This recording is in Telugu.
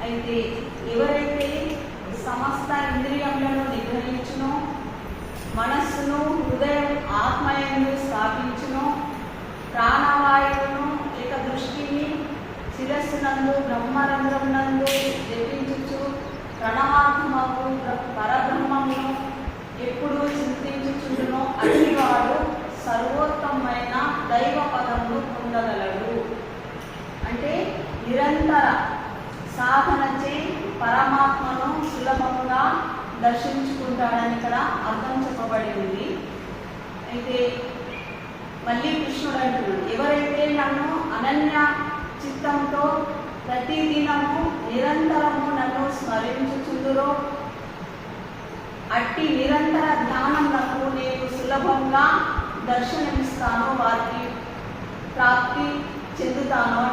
అయితే ఎవరైతే సమస్త ఇంద్రియములను నిగ్రహించునో, మనస్సును హృదయం ఆత్మయందు స్థాపించునో, ప్రాణవాయువును లేక దృష్టిని శిరస్సునందు బ్రహ్మరంధ్రమునందు జపించుచు ప్రణవాత్మకు పరబ్రహ్మమును ఎప్పుడు చింతించుచుండునో అట్టివాడు సర్వోత్తమైన దైవ పదమును పొందగలడు. అంటే నిరంతర సాధనచే పరమాత్మను సులభంగా దర్శించుకుంటాడని ఇక్కడ అర్థం చెప్పబడి ఉంది. అయితే మళ్ళీ కృష్ణుడు అంటున్నాడు, ఎవరైతే నన్ను అనన్య చిత్తంతో ప్రతిదినము నిరంతరము నన్ను స్మరించుచుందురో అట్టి నిరంతర ధ్యానములకు నేను సులభంగా దర్శనమిస్తాను, వారికి ప్రాప్తి చెందుతాను.